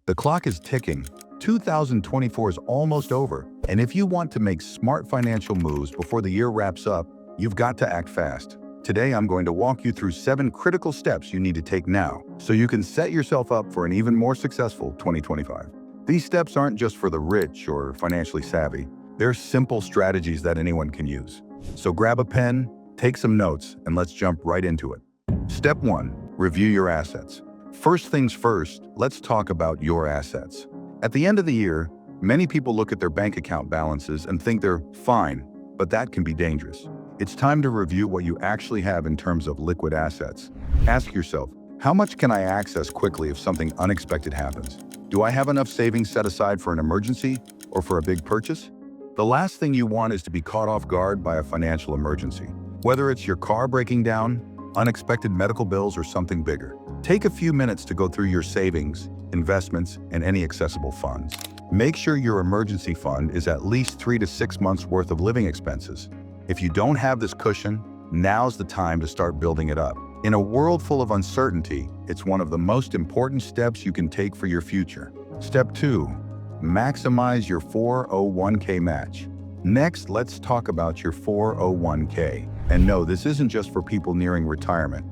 The clock is ticking. 2024 is almost over, and if you want to make smart financial moves before the year wraps up, you've got to act fast. Today, I'm going to walk you through 7 critical steps you need to take now so you can set yourself up for an even more successful 2025. These steps aren't just for the rich or financially savvy. They're simple strategies that anyone can use. So grab a pen, take some notes, and let's jump right into it. Step 1. Review your assets. First things first, let's talk about your assets. At the end of the year, many people look at their bank account balances and think they're fine, but that can be dangerous. It's time to review what you actually have in terms of liquid assets. Ask yourself, how much can I access quickly if something unexpected happens? Do I have enough savings set aside for an emergency or for a big purchase? The last thing you want is to be caught off guard by a financial emergency. Whether it's your car breaking down, unexpected medical bills, or something bigger. Take a few minutes to go through your savings, investments, and any accessible funds. Make sure your emergency fund is at least 3 to 6 months worth of living expenses. If you don't have this cushion, now's the time to start building it up. In a world full of uncertainty, it's one of the most important steps you can take for your future. Step 2. Maximize your 401k match. Next, let's talk about your 401k. And no, this isn't just for people nearing retirement.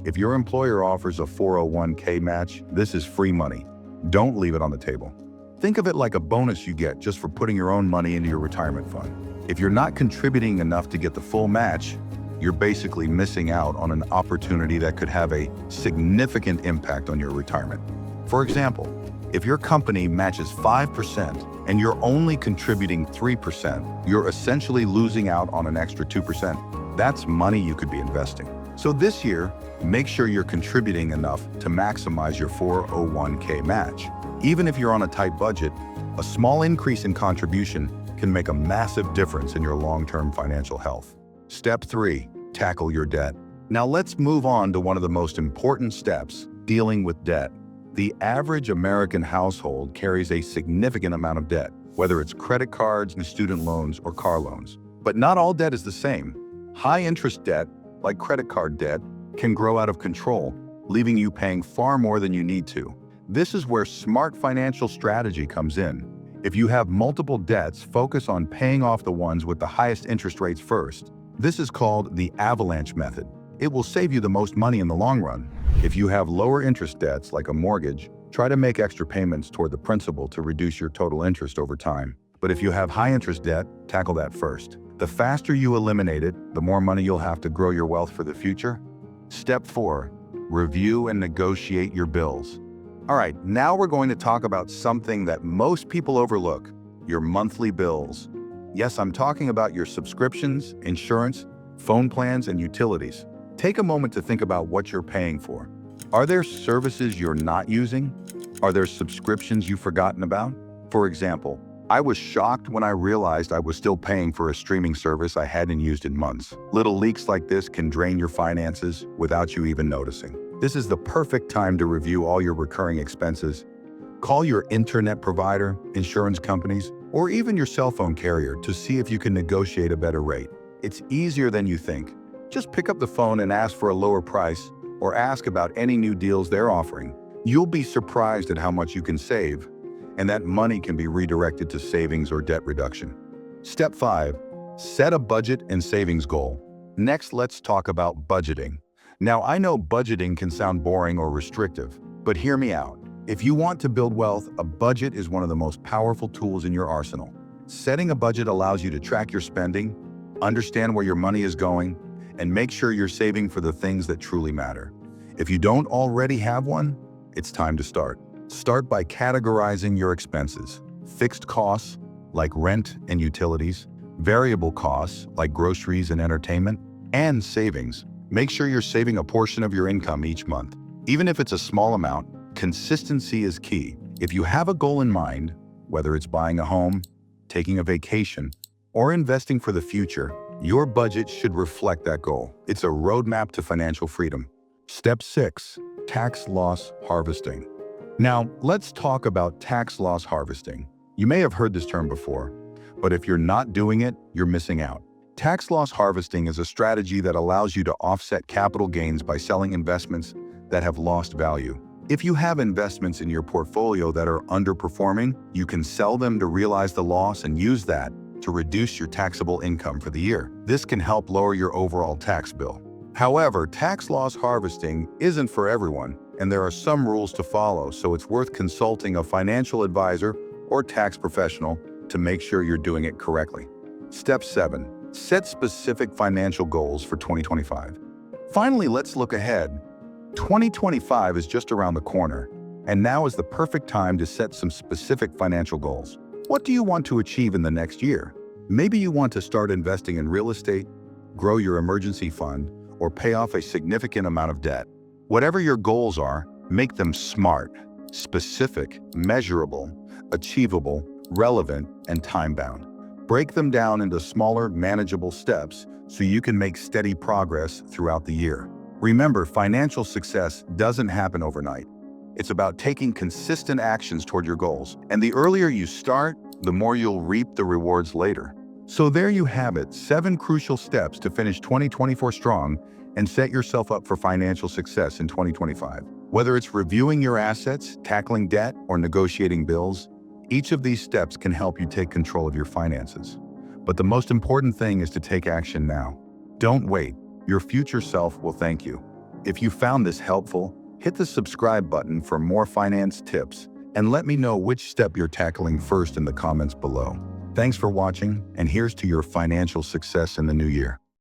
If your employer offers a 401k match, this is free money. Don't leave it on the table. Think of it like a bonus you get just for putting your own money into your retirement fund. If you're not contributing enough to get the full match, you're basically missing out on an opportunity that could have a significant impact on your retirement. For example, if your company matches 5% and you're only contributing 3%, you're essentially losing out on an extra 2%. That's money you could be investing. So this year, make sure you're contributing enough to maximize your 401k match. Even if you're on a tight budget, a small increase in contribution can make a massive difference in your long-term financial health. Step 3. Tackle your debt. Now let's move on to one of the most important steps, dealing with debt. The average American household carries a significant amount of debt, whether it's credit cards, student loans, or car loans. But not all debt is the same. High-interest debt, like credit card debt, can grow out of control, leaving you paying far more than you need to. This is where smart financial strategy comes in. If you have multiple debts, focus on paying off the ones with the highest interest rates first. This is called the avalanche method. It will save you the most money in the long run. If you have lower interest debts, like a mortgage, try to make extra payments toward the principal to reduce your total interest over time. But if you have high interest debt, tackle that first. The faster you eliminate it, the more money you'll have to grow your wealth for the future. Step 4. Review and negotiate your bills. All right, now we're going to talk about something that most people overlook, your monthly bills. Yes, I'm talking about your subscriptions, insurance, phone plans, and utilities. Take a moment to think about what you're paying for. Are there services you're not using? Are there subscriptions you've forgotten about? For example, I was shocked when I realized I was still paying for a streaming service I hadn't used in months. Little leaks like this can drain your finances without you even noticing. This is the perfect time to review all your recurring expenses. Call your internet provider, insurance companies, or even your cell phone carrier to see if you can negotiate a better rate. It's easier than you think. Just pick up the phone and ask for a lower price, or ask about any new deals they're offering. You'll be surprised at how much you can save, and that money can be redirected to savings or debt reduction. Step 5. Set a budget and savings goal. Next, let's talk about budgeting. Now, I know budgeting can sound boring or restrictive, but hear me out. If you want to build wealth, a budget is one of the most powerful tools in your arsenal. Setting a budget allows you to track your spending, understand where your money is going, and make sure you're saving for the things that truly matter. If you don't already have one, it's time to start. Start by categorizing your expenses. Fixed costs, like rent and utilities, variable costs, like groceries and entertainment, and savings. Make sure you're saving a portion of your income each month. Even if it's a small amount, consistency is key. If you have a goal in mind, whether it's buying a home, taking a vacation, or investing for the future, your budget should reflect that goal. It's a roadmap to financial freedom. Step 6. Tax loss harvesting. Now, let's talk about tax loss harvesting. You may have heard this term before, but if you're not doing it, you're missing out. Tax loss harvesting is a strategy that allows you to offset capital gains by selling investments that have lost value. If you have investments in your portfolio that are underperforming, you can sell them to realize the loss and use that to reduce your taxable income for the year. This can help lower your overall tax bill. However, tax loss harvesting isn't for everyone, and there are some rules to follow, so it's worth consulting a financial advisor or tax professional to make sure you're doing it correctly. Step 7. Set specific financial goals for 2025. Finally, let's look ahead. 2025 is just around the corner, and now is the perfect time to set some specific financial goals. What do you want to achieve in the next year? Maybe you want to start investing in real estate, grow your emergency fund, or pay off a significant amount of debt. Whatever your goals are, make them SMART, specific, measurable, achievable, relevant, and time-bound. Break them down into smaller, manageable steps so you can make steady progress throughout the year. Remember, financial success doesn't happen overnight. It's about taking consistent actions toward your goals, and the earlier you start, the more you'll reap the rewards later. So there you have it, 7 crucial steps to finish 2024 strong and set yourself up for financial success in 2025. Whether it's reviewing your assets, tackling debt, or negotiating bills, each of these steps can help you take control of your finances. But the most important thing is to take action now. Don't wait. Your future self will thank you. If you found this helpful, hit the subscribe button for more finance tips and let me know which step you're tackling first in the comments below. Thanks for watching, and here's to your financial success in the new year.